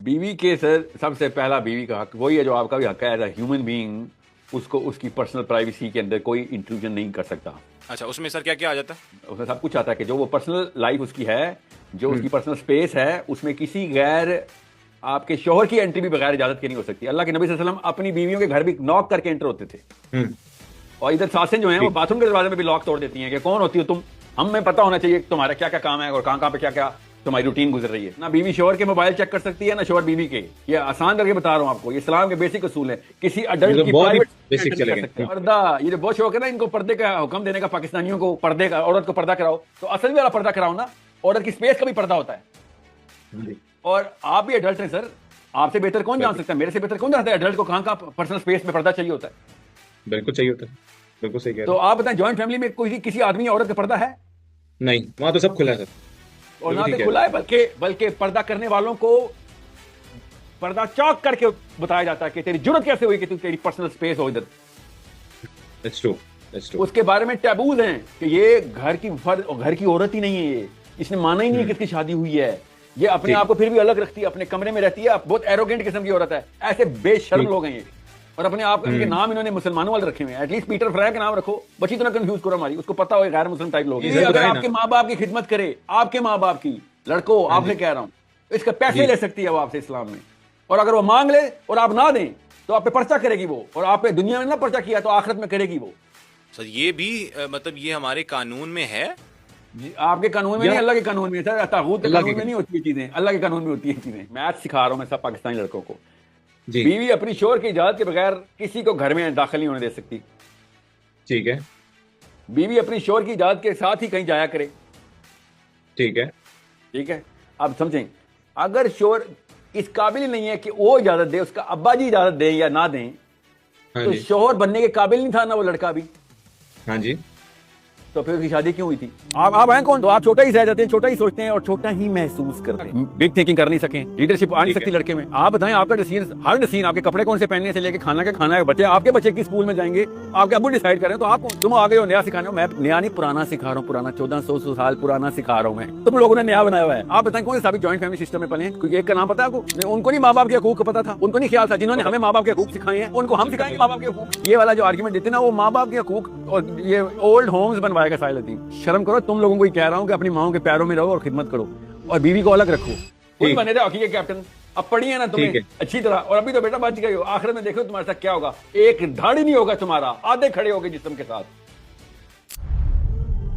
बीवी के सर सबसे पहला बीवी का हक वही है जो आपका भी हक है एज अ ह्यूमन बीइंग। उसको उसकी पर्सनल प्राइवेसी के अंदर कोई इंट्रूजन नहीं कर सकता। अच्छा, उसमें सर क्या क्या आ जाता है? उसमें सब कुछ आता है कि जो वो पर्सनल लाइफ उसकी है, जो उसकी हम्म। पर्सनल स्पेस है, उसमें किसी गैर आपके शोहर की एंट्री भी बगैर इजाजत के नहीं हो सकती। अल्लाह के नबी सल्लल्लाहु अलैहि वसल्लम अपनी बीवियों के घर भी नॉक करके एंटर होते थे। हम्म। और इधर सासें जो हैं वो बाथरूम के दरवाजे में भी लॉक तोड़ देती हैं कि कौन होती हो तुम, हमें पता होना चाहिए तुम्हारा क्या क्या काम है और कहाँ कहाँ पे क्या क्या तुम्हारी रूटीन गुजर रही है। ना बीवी शोहर के मोबाइल चेक कर सकती है ना शोहर बीवी के। ये आसान करके बता रहा हूँ आपको, ये इस्लाम के बेसिक असूल है। किसी अडल्ट की बहुत ही प्राइवेट बेसिक चले गए। पर्दा, ये जो बहुत शौक है ना इनको पर्दे का हुक्म देने का, पाकिस्तानियों को पर्दे का, औरत को पर्दा कराओ तो असल वाला पर्दा कराओ ना। औरत की स्पेस का भी पर्दा होता है। और आप भी अडल्ट हैं सर, आपसे बेहतर कौन जान सकता है, मेरे से बेहतर कौन जानता है अडल्ट को कहाँ कहाँ पर्सनल स्पेस में पर्दा चाहिए होता है। बिल्कुल चाहिए होता है, बिल्कुल सही कह तो रहे आप बताएं, जॉइंट फैमिली में कोई किसी आदमी या औरत का पर्दा है? हैं। नहीं, वहां तो सब खुला है सर। और ना बिल्कुल तो ठीक खुला है, बल्कि पर्दा करने वालों को पर्दा चौक करके बताया जाता है कि तेरी जरूरत कैसे हुई कि तू तेरी पर्सनल स्पेस हो इधर। That's true, that's true. उसके बारे में टैबूज हैं कि ये घर की फर्द और घर की औरत ही नहीं है, ये इसने माना ही नहीं है कि इसकी शादी हुई है। ये अपने आप को फिर भी अलग रखती है, अपने कमरे में रहती है, बहुत एरोगेंट किस्म की औरत है। ऐसे बेशर्म लोग हैं ये। और अपने आप इनके नाम इन्होंने मुसलमानों वाले रखे हुए हैं। एटलीस्ट पीटर फ्राई का नाम रखो, बची तो ना कंफ्यूज करो हमारी। उसको पता हो गैर मुस्लिम टाइप लोग हैं। सर, अगर बताएं ना। आपके माँ बाप की खिदमत करे, आपके माँ बाप की, लड़कों आपसे कह रहा हूं, इसका पैसे ले सकती है वो आपसे इस्लाम में। और अगर वो मांग ले और आप ना दें तो आप पे पर्चा करेगी वो, और आप पे दुनिया में ना पर्चा किया तो आखिरत में करेगी वो। सर ये भी मतलब ये हमारे कानून में है? आपके कानून में नहीं, अल्लाह के कानून में है सर। तागूत के अल्लाह कानून के में नहीं होती है चीजें, अल्लाह के कानून में होती है चीजें। मैथ सिखा रहा हूं मैं सब पाकिस्तानी लड़कों को। जी बीवी अपनी शोहर की इजाजत के बगैर किसी को घर में दाखिल नहीं होने दे सकती। ठीक है, बीवी अपनी शोहर की इजाजत के साथ ही कहीं जाया करे। ठीक है। ठीक है, आप समझें, अगर शोहर इस काबिल ही नहीं है कि वो इजाजत दे, उसका अब्बा जी इजाजत दें या ना दें, हाँ तो जी, शोहर बनने के काबिल नहीं था ना वो लड़का भी, हाँ जी। तो फिर उसकी शादी क्यों हुई थी? आप हैं कौन? तो आप छोटा ही सह जाते हैं, छोटा ही सोचते हैं और छोटा ही महसूस करते हैं। बिग थिंकिंग कर नहीं सके, लीडरशिप आ नहीं सकती लड़के में। आप बताएं, आपका डिसीजन, हर डिसीजन, आपके कपड़े कौन से पहनने से लेके खाना क्या खाना है, बच्चे आपके बच्चे की स्कूल में जाएंगे, आपके अब्बू डिसाइड करें। तो आप तुम आ गए हो नया सिखाने हो। मैं नया नहीं, पुराना सिखा रहा हूँ, पुराना 1400 साल पुराना सिखा रहा हूँ मैं। तुम लोगों ने नया बनाया हुआ है। आप बताएं कौन सा जॉइंट फैमिली सिस्टम में पले हैं? क्योंकि एक का नाम पता है आपको? उनको नहीं माँ बाप के हकूक पता था, उनको नहीं ख्याल था। जिन्होंने हमें माँ बाप के हकूक सिखाए हैं उनको हम सिखाएंगे माँ बाप के हकूक। ये वाला जो आर्ग्यूमेंट देते ना, वो माँ बाप के हकूक और ये ओल्ड होम्स बनवाएगा साइलती। शर्म करो, तुम लोगों को ही कह रहा हूँ कि अपनी माओ के पैरों में रहो और खिदमत करो, और बीवी को अलग रखो। खुद बने थे हॉकी के कैप्टन, अब पढ़ी है ना तुम्हें अच्छी तरह, और अभी तो बेटा बच गए हो। आखिर में देखो तुम्हारे साथ क्या होगा, एक धाड़ी नहीं होगा तुम्हारा, आधे खड़े होगे जिस्म के साथ।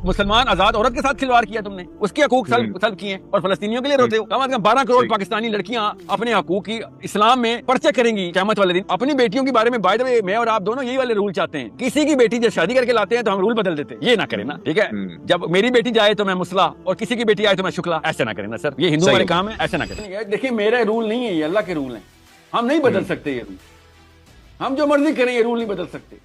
मुसलमान आजाद औरत के साथ खिलवाड़ किया तुमने, उसके हकूक सल्ब किए और फलस्तीनियों के लिए रोते हो। कम से कम 12 करोड़ पाकिस्तानी लड़कियां अपने हकूक की इस्लाम में पर्चे करेंगी क़यामत वाले दिन। अपनी बेटियों के बारे में बाय द वे मैं और आप दोनों यही वाले रूल चाहते हैं। किसी की बेटी जब शादी करके लाते हैं तो हम रूल बदल देते हैं, ये ना करें ना, ठीक है? जब मेरी बेटी जाए तो मैं मुसला और किसी की बेटी आए तो मैं शुक्ला, ऐसे ना करें ना सर, ये हिंदू वाले काम है, ऐसे ना करें। देखिए मेरे रूल नहीं है ये, अल्लाह के रूल हैं, हम नहीं बदल सकते ये रूल। हम जो मर्जी करें ये रूल नहीं बदल सकते।